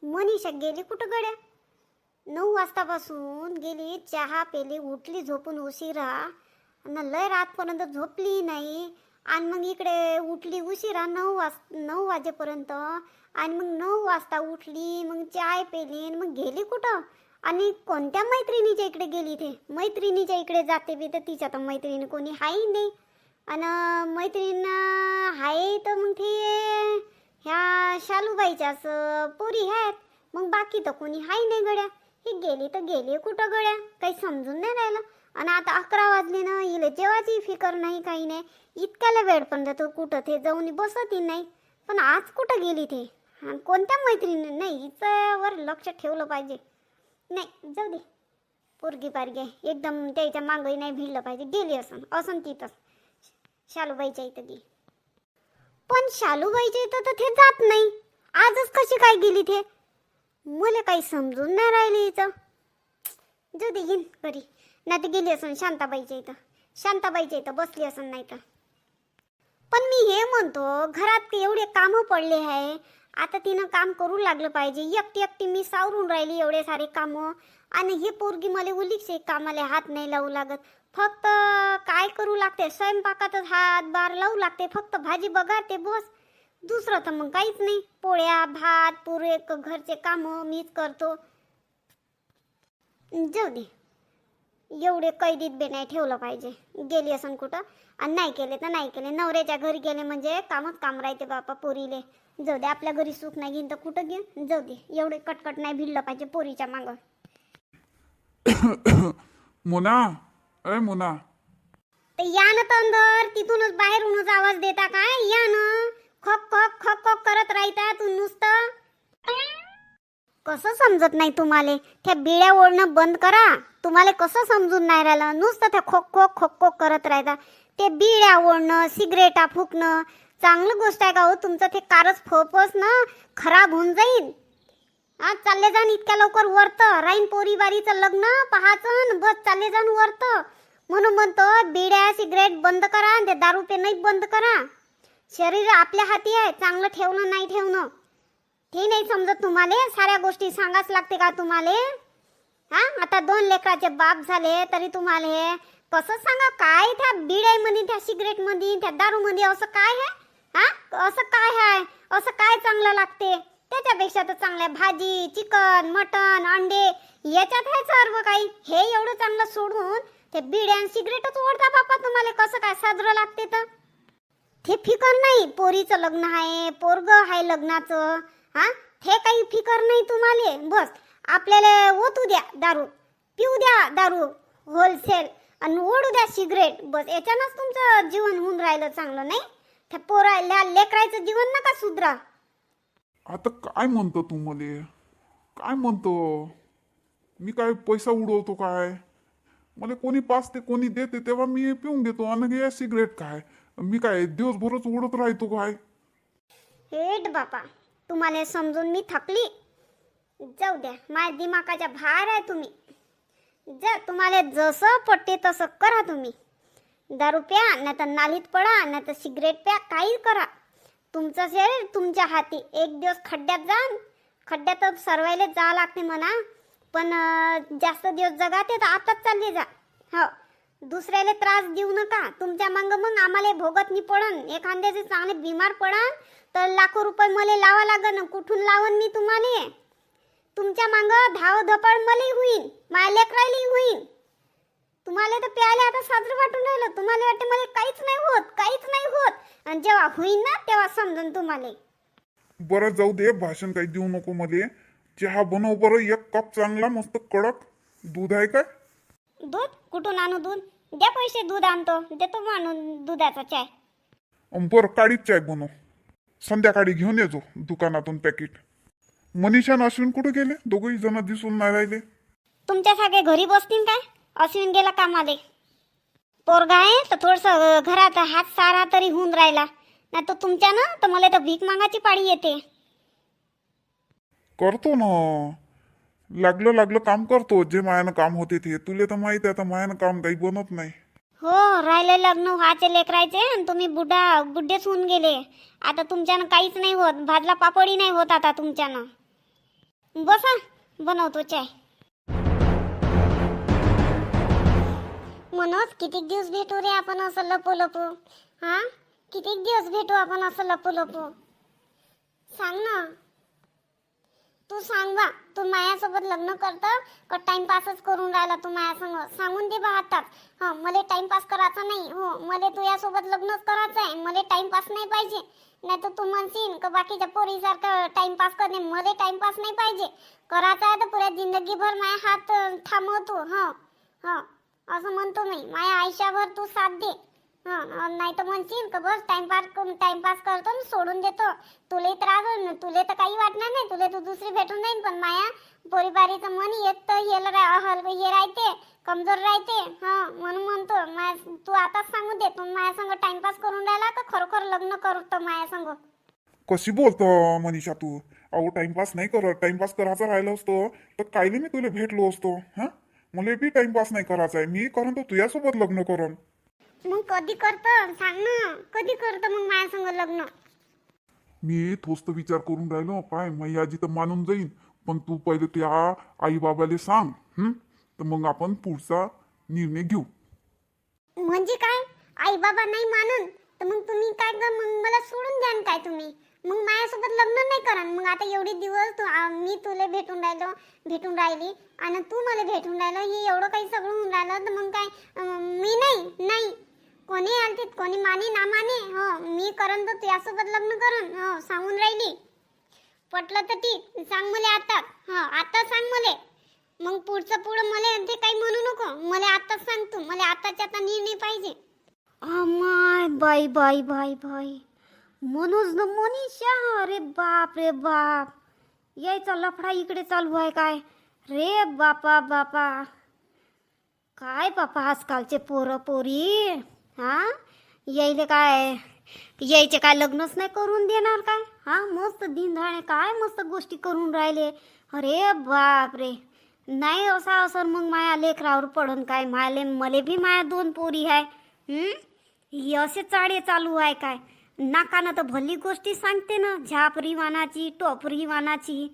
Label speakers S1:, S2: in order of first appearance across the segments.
S1: मनीषा गेली कुठं गड्या? 9 वाजतापासून गेली, चहा पेली, उठली झोपून उशिरा आणि लय रातपर्यंत झोपली नाही. आणि मग इकडे उठली उशिरा 9 वाजेपर्यंत. आणि मग 9 वाजता उठली, मग चाय पेली, मग गेली कुठं? आणि कोणत्या मैत्रिणीच्या इकडे गेली? ते मैत्रिणीच्या इकडे जाते बी तर तिच्या तर मैत्रिणी कोणी हाही नाही. आणि मैत्रीण आहे तर मग ते ह्या शालूबाईच्याच पोरी आहेत. मग बाकी तर कोणी हाय नाही गड्या. ही गेली तर गेली कुठं गड्या? काही समजून नाही राहिलं. आणि आता 11 वाजले ना, इले जेवायची फिकर नाही, काही नाही. इतक्याला वेळपर्यंत तो कुठं ते जाऊन बसतही नाही. पण आज कुठं गेली ते? कोणत्या मैत्रिणी? नाही, हिच्यावर लक्ष ठेवलं पाहिजे. नाही, जाऊ दे, पोरगी पारगी आहे एकदम, त्याच्या मागही नाही भिडलं पाहिजे. गेली असं तिथंच शालूबाईच्या इथं गेली. पण शालूबाईच्या इथं तर ते जात नाही. आजच कशी काय गेली ते? मला काही समजून नाही राहिले हिचं. जाऊ दे, येईन घरी. नाही तर गेली असन शांताबाईच्या इथं. शांताबाईच्या इथं बसली असन नाही तर. पण मी हे म्हणतो, घरात एवढे कामं पडले आहे, आता तिनं काम करू लागलं पाहिजे. एकटी एकटी मी सावरून राहिली एवढे सारे कामं. आणि हे पोरगी मला उलीकशे कामाला हात नाही लावू लागत. फक्त काय करू लागते, स्वयंपाकातच हातभार लावू लागते. फक्त भाजी बघाते बस, दुसरं तर मग काहीच नाही. पोळ्या भात पुरे घरचे कामं मीच करतो. जाऊ दे, एवढे कैदीत बे नाही ठेवलं पाहिजे. गेली असन कुठं, आणि नाही केले तर नाही केले. नवऱ्याच्या घरी गेले म्हणजे कामच काम राहते बापा पोरीले. जाऊ दे, आपल्या घरी सुख नाही घेईन तर कुठं घेईन. जाऊ दे, एवढे कटकट नाही भिडलं पाहिजे पोरीच्या मागं.
S2: मोना, अय मोना,
S1: तर या ना तंदर, तिथूनच बाहेरूनच आवाज देता काय? या ना, खक खक खक खक करत राहता तू नुसतं. कसं समजत नाही तुम्हाला? त्या बिड्या ओढणं बंद करा. तुम्हाला कसं समजून नाही राहिलं? नुसतं त्या खोक खोक खोक खोक करत राहता. ते बिड्या ओढणं, सिगरेटा फुकणं चांगलं गोष्ट आहे का हो? तुमचं ते कारच फोपस ना खराब होऊन जाईल. आज चालले जाण इतक्या लवकर वरत राहीन पोरी बारीचं लग्न पाहाचं, बस चालले जाण वरत. म्हणून म्हणतो, बिड्या सिगरेट बंद करा, ते दारू पे नाही बंद करा. शरीर आपल्या हाती आहे, चांगलं ठेवणं नाही ठेवणं ते नाही समजत तुम्हाला. साऱ्या गोष्टी सांगाच लागते का तुम्हाला? आता 2 लेकराचे बाप झाले तरी तुम्हाला हे कसं सांगा? काय त्या बिड्यामध्ये, त्या सिगरेटमध्ये, त्या दारूमध्ये असं काय आहे? असं काय आहे? असं काय चांगलं लागते? त्याच्यापेक्षा तर चांगल्या भाजी, चिकन, मटन, अंडे याच्यात आहे सर्व काही. हे एवढं चांगलं सोडून ते बिड्या आणि सिगरेटच ओढता बापा. तुम्हाला कसं काय साजरं लागते? तर ते फिकर नाही. पोरीचं लग्न आहे, पोरग आहे लग्नाचं. हे काही फिकर नाही तुम्हाला. बस आपल्याला ओतू द्या दारू, पिऊ द्या दारू होलसेल, आणि ओढू द्या सिगरेट. बस याच्यानंच तुमचं जीवन होऊन राहिलं चांगलं. नाही, त्या पोराला लेकरायचं जीवन नका सुधरा.
S2: आता काय म्हणतो तू मले? काय म्हणतो? मी काय पैसा उडवतो काय? मला कोणी पाचते कोणी देते तेव्हा मी पिऊन घेतो. आणि हे सिगरेट काय, मी काय दिवसभरच उडत राहतो काय?
S1: हेट बापा, तुम्हाला समजून मी थकली. जाऊ द्या, माझ्या दिमागाच्या बाहेर आहे तुम्ही. तुम्हाला जसं पटते तसं करा तुम्ही. दारू प्या, नाही तर नालीत पडा, नाही तर सिगरेट प्या, काही करा. तुमचं शरीर तुमच्या हाती. एक दिवस खड्ड्यात जा. खड्ड्यात सर्वायला जा लागते म्हणा, पण जास्त दिवस जगाते तर आताच चालले जा. हो, दुसऱ्याला त्रास देऊ नका. तुमच्या मागं मग आम्हाला भोगत नाही पडन. एखाद्याचे चांगले बिमार पडन तर लाखो रुपये मला लावा लागन. कुठून लावन मी तुम्हाला? तुमच्या मागं धाव धपड मला होईन, माझ्या लेकरायला होईन. तुम्हाला तर प्यायला आता साजरं वाटून राहिलं. तुम्हाला वाटतं मला काहीच नाही होत, काहीच नाही होत. आणि जेव्हा होईन ना तेव्हा समजून तुम्हाला.
S2: बरं जाऊ दे, भाषण काही देऊ नको मले. चहा बनव बरं, 1 कप चांगला मस्त कडक. दूध आहे काय?
S1: दूध कुठून आणू? दूध द्या पैसे, दूध आणतो, देतो म्हणून दुधाचा चाय.
S2: बरं, काळीच चाय बनव. संध्याकाळी घेऊन येजो दुकानातून पॅकेट. मनीषा आणि अश्विन कुठे गेले? दोघंही जण दिसून नाही राहिले.
S1: तुमच्या सारखे घरी बसतील काय? अश्विन गेला कामाले. पोरगा आहे तर थोडस घरात हात सारा तरी होऊन राहिला. नाही तर तुमच्या ना तर मला तर भीक मागायची पाळी येते.
S2: करतो ना, लागलं काम करतो. जे मायानं काम होते ते तुले तर माहिती आहे. आता मायानं काम काही बनत नाही.
S1: हो, राहिले लग्न व्हायचे लेकरायचे आणि तुम्ही बुड्ढेच होऊन गेले. आता तुमच्यानं काहीच नाही होत. भाजला पापडी नाही होत आता तुमच्यानं. बसा बनवतो चाय. मनोज किती दिवस भेटू रे आपण असं लपू लपू. हा किती दिवस भेटू आपण असं लपू लपू. सांग ना तू. सांग बा तू माझ्यासोबत लग्न करतं का टाइमपासच करून राहिला तू माझ्या संग. सांगून दे बा आताच. हा मला टाइमपास करायचा नाही. हो मला तुझ्यासोबत लग्नच करायचं आहे. मला टाइमपास नाही पाहिजे. नाही तर तू म्हणशील का बाकीच्या पोरीसारखं टाइमपास करणे. मला टाइमपास नाही पाहिजे. करायचा आहे तर पुऱ्या जिंदगीभर माझ्या हात थांबवतो. हा हा असं म्हणतो मी. माझ्या आयुष्याभर तू साथ दे. हा नाही तर म्हणशील का बस टाइमपास करतो आणि सोडून देतो. तुला त्रास होईल. तुला तर काही वाटणार नाही. तुला तू दुसरी भेटून जाईल. पण माया पोरीबारीचं मन येत तर हे राहते कमजोर राहते. हा म्हणून म्हणतो तू आताच सांगू दे. तू माझ्या संग टाइमपास करून राहिला का खरोखर लग्न करतो माझ्या संग.
S2: कशी बोलतो मनीषा तू. अहो टाइमपास नाही करत. टाइमपास करायचा राहिलं असतो तर कायले मी तुला भेटलो असतो. हा मला बी टाइमपास नाही करायचा आहे. मी करून तर तुझ्यासोबत लग्न करून.
S1: मग कधी करतं सांग ना. कधी करतं मग माझ्या संग लग्न.
S2: मी तोच तर विचार करून राहिलो. पाय माझी आजी तर मानून जाईन. पण तू पहिले त्या आई बाबाले सांग. तर मग आपण पुढचा निर्णय घेऊ.
S1: म्हणजे काय आई बाबा नाही मानून तर मग तुम्ही काय मग मला सोडून द्या काय तुम्ही. मग माझ्यासोबत लग्न नाही करा. मग आता एवढे दिवस मी तुला भेटून राहिली आणि तू मला भेटून राहिलं. हे एवढं काही सगळं होऊन राहिलं तर मग काय मी नाही कोणी आलते कोणी माने ना माने. हो मी करन तर तुझ्यासोबत लग्न करन. हो सांगून राहिली. पटलं तर ठीक. सांग मला आता. हा आता सांग मला. मग पुढं मला ते काही म्हणू नको. मला आताच सांग तू. मला आताच्या आता निर्णय पाहिजे. अमाय बाई बाई बाई बाई मनोज न मनीषा. अरे बाप रे बाप. यायचा लफडा इकडे चालू आहे काय रे बापा बापा. काय बापा आजकालचे पोरं पोरी. हा यायले काय यायचे काय लग्नच नाही करून देणार काय. हा मस्त दिनधाणे काय मस्त गोष्टी करून राहिले. अरे बाप रे. नाही असं मग माया लेकरावर पडून काय. मले बी माया 2 पोरी आहे. हे असे चाळे चालू आहे काय. नाकानं तर भली गोष्टी सांगते ना. झापरी वानाची टोपरी वानाची.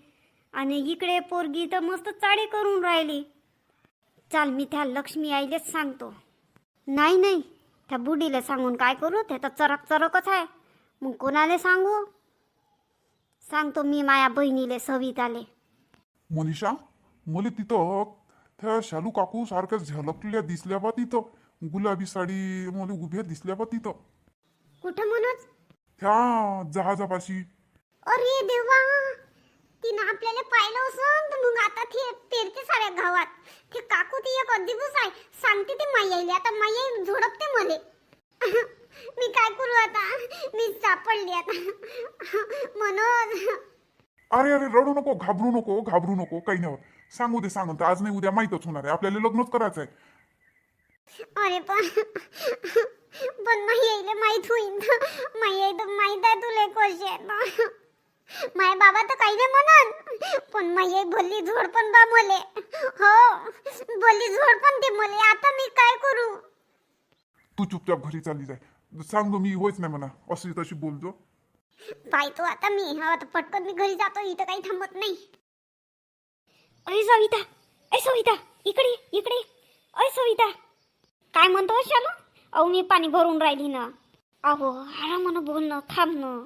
S1: आणि इकडे पोरगी तर मस्त चाळे करून राहिली. चाल मी त्या लक्ष्मी आईलेच सांगतो. नाही त्या बुडीला सांगून काय करू. ते तर चरकच आहे. मग कोणाला सांगतो मी माया बहिणीले सविताले.
S2: मनीषा मला तिथं त्या शालू काकू सारख्या झलकल्या दिसल्या बा तिथं. गुलाबी साडी मला उभ्या दिसल्या बा तिथं.
S1: कुठं मनोज.
S2: त्या जहाजापाशी.
S1: अरे देवा. तिनं आपल्याला पाहिलं असं तर मग आता ते फिरते साऱ्या गावात. ते काकू ती एक अद्भुत आहे. सांगते ते माई आता माई झोडपते मले. मी काय करू आता. मी सापडली आता. मनोज.
S2: अरे रडू नको घाबरू नको काही नाही होत. सांगू दे सांगू. आज नाही उद्या माहीतच होणार आहे. आपल्याला लग्नच करायचं आहे.
S1: अरे पण माहित होईल. माहित आहे तुला कशी आहे. माय बाबा तर काही नाही म्हणन. पण माई भल्ली झोड पण बा मले. हो भल्ली झोड पण ते मले. आता मी काय करू.
S2: तू चुपचाप घरी चालली जाय. सांगतो मी होईच नाही म्हणा. अशी तशी बोलतो.
S1: पाहतो आता मी. आता पटकन मी घरी जातो. इथं काही थांबत नाही. अरे सविता इकडे. अरे सविता काय म्हणतो शालू. अहो मी पाणी भरून राहिली ना. अहो आरामानं बोलणं थांबणं.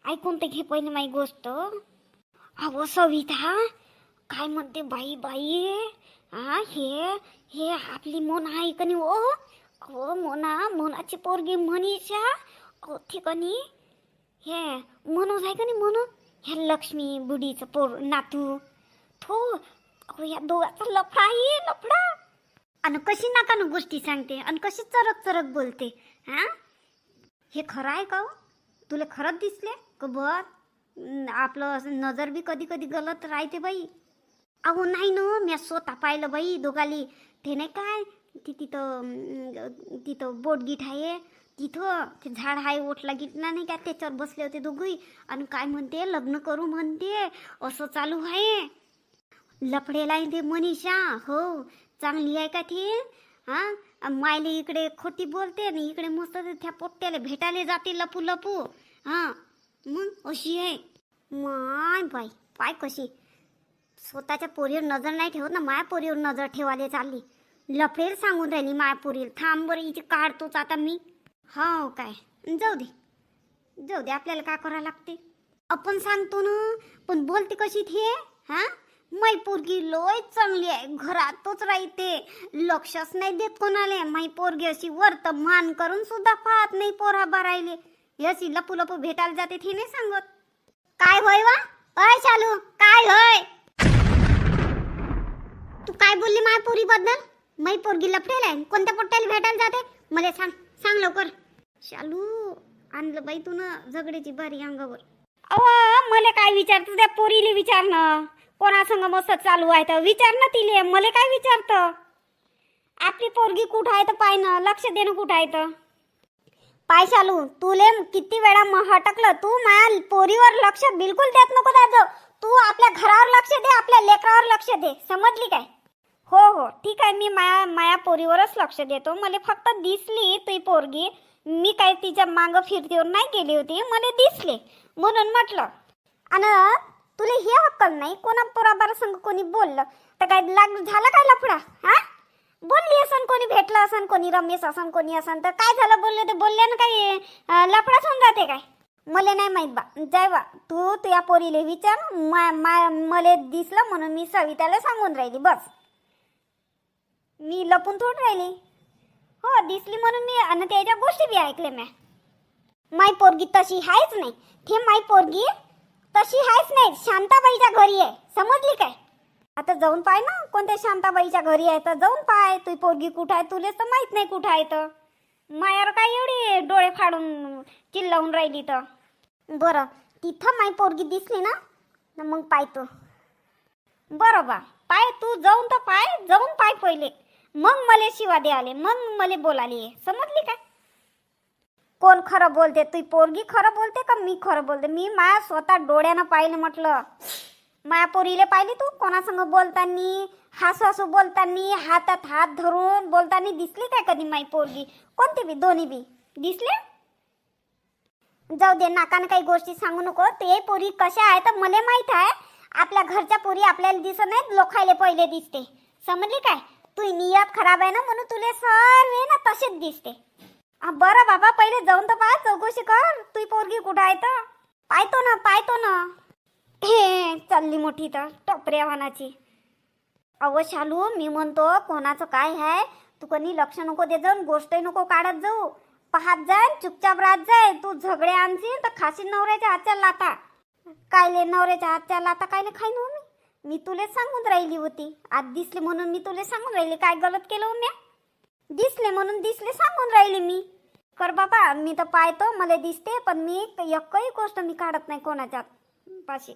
S1: ऐकून ते घे पहिले माझी गोष्ट. अहो सविता काय म्हणते बाई. हा हे आपली मोना आहे कनी. अहो मोनाची पोरगी मनीषा. अहो कनी हे मनोज आहे कनी. मनोज ह्या लक्ष्मी बुडीचं पोर नातू थो. अहो या दोघाचा लफडा. आणि कशी नाकानं गोष्टी सांगते आणि कशी चरक बोलते. हा हे खरं आहे का. तुला खरंच दिसले का बर. आपलं नजर बी कधी गलत राहते बाई. अहो नाही ना. मी स्वतः पाहिलं बाई दोघाली. ते नाही काय तिथं बोटगीट आहे. तिथं ते झाड आहे ओटला गिटला नाही का. त्याच्यावर बसले होते दोघी. आणि काय म्हणते लग्न करू म्हणते. असं चालू आहे. लफडेला आहे ते मनीषा. हो चांगली आहे का ती. हा मायले इकडे खोटी बोलते आणि इकडे मस्त त्या पोट्ट्याला भेटायला जाते लपू. हा मग अशी आहे. माय बाई पाय कशी. स्वतःच्या पोरीवर नजर नाही ठेवत ना, माया पोरीवर नजर ठेवायला चालली. लफडेल सांगून राहिली माया पोरीला. थांब बरं, हिची काढतोच आता मी. हो काय, जाऊ दे आपल्याला काय करावं लागते. आपण सांगतो ना, पण बोलते कशी थे. हा, माई पोरगी लोय चांगली आहे, घरातच राहते, लक्षच नाही देत कोणाला. माई पोरगी अशी वरत मान करून सुद्धा पाहत नाही पोरा बारायले. अशी लपू लपू भेटायला जाते ते नाही सांगत. काय होय वा, अय चालू काय होय. तू काय बोलली माय पोरी बद्दल? माई पोरगी लफडेल आहे, कोणत्या पोट्याला भेटायला जाते मला सांग लवकर. चालू आणलं बाई तू ना झगड्याची बारी अंगावर. अहो मला काय विचारतं, त्या पोरीले विचार ना. कोणासंग मस्त चालू आहे तर विचार ना तिले, मला काय विचारतं. आपली पोरगी कुठं आहे तर पाय ना, लक्ष देणं कुठं आहे तर पाय. चालू तुले किती वेळा हटकलं, तू माया पोरीवर लक्ष बिलकुल देत नको दाजो. तू आपल्या घरावर लक्ष दे, आपल्या लेकरावर लक्ष दे, समजली काय. हो ठीक आहे, मी माया पोरीवरच लक्ष देतो. मला फक्त दिसली तुझी पोरगी, मी काय तिच्या मागं फिरतीवर नाही गेली होती, मला दिसले म्हणून म्हटलं. आणि तुला हे अक्कल नाही, कोणा पोराबारा संग कोणी बोललं तर काय झालं काय लफडा. हा, बोलली असन, कोणी भेटलं असन, कोणी रमेश असन, कोणी असन तर काय झालं, बोलले तर बोलल्यानं काही लफडाच होऊन जाते काय. मला नाही माहीत बा. जाय बा, तू तुझ्या पोरीले विचार. मला दिसलं म्हणून मी सविताला सांगून राहिली बस. मी लपून थोड राहिली. हो, दिसली म्हणून मी आणि त्याच्या गोष्टी बी ऐकले म्या. माई पोरगी तशी आहेच नाही, ते माई पोरगी तशी आहेच नाही, शांताबाईच्या घरी आहे, समजली काय. आता जाऊन पाय ना, कोणत्या शांताबाईच्या घरी आहे तर जाऊन पाय. तुझी पोरगी कुठं आहे तुला तर माहित नाही कुठं आहे तर. मायावर काय एवढी डोळे फाडून चिल्लावून राहिली तर. बरं, तिथं माई पोरगी दिसली ना मग पाय तू. बरं बा, पाय तू जाऊन पाय पहिले, मग मला शिवा द्याले, मग मला बोलाले, समजली काय. कोण खरं बोलते, तुझी पोरगी खरं बोलते का मी खरं बोलते. मी माया स्वतः डोळ्यानं पाहिलं म्हटलं. माया पोरीले पाहिली तू कोणासंग बोलतानी, हसू बोलतानी, हातात हात धरून बोलतानी दिसली काय कधी माई पोरगी. कोणती बी, दोन्ही बी दिसले. जाऊ दे, नाकानं काही गोष्टी सांगू नको. ते पोरी कशा आहे तर मला माहित आहे. आपल्या घरच्या पोरी आपल्याला दिसत नाही, लोकायले पहिले दिसते, समजली काय. तू नियत खराब आहे ना म्हणून तुले सर्व ना तसेच दिसते. बरं बाबा, पहिले जाऊन तर पाय, चौकशी कर तुझी पोरगी कुठं आहे तर. पाहतो ना. हे चालली मोठी तर टपऱ्या वाहनाची. अव शालू, मी म्हणतो कोणाचं काय आहे तू कोणी लक्ष नको दे जाऊन, गोष्टही नको काढत जाऊ. पाहत जाय, चुपचाप राहत जाय. तू झगडे आणशील तर खाशील नवऱ्याच्या हातच्या लाता. कायले नवऱ्याच्या हातच्या लाता कायले खाईन हो मी तुले सांगून राहिली होती. आज दिसले म्हणून मी तुले सांगून राहिली. काय गलत केलं हो म्या. दिसले म्हणून दिसले सांगून राहिली मी. कर बाबा, मी तर पाहतो, मला दिसते, पण मी एकही गोष्ट मी काढत नाही कोणाच्या पाशी.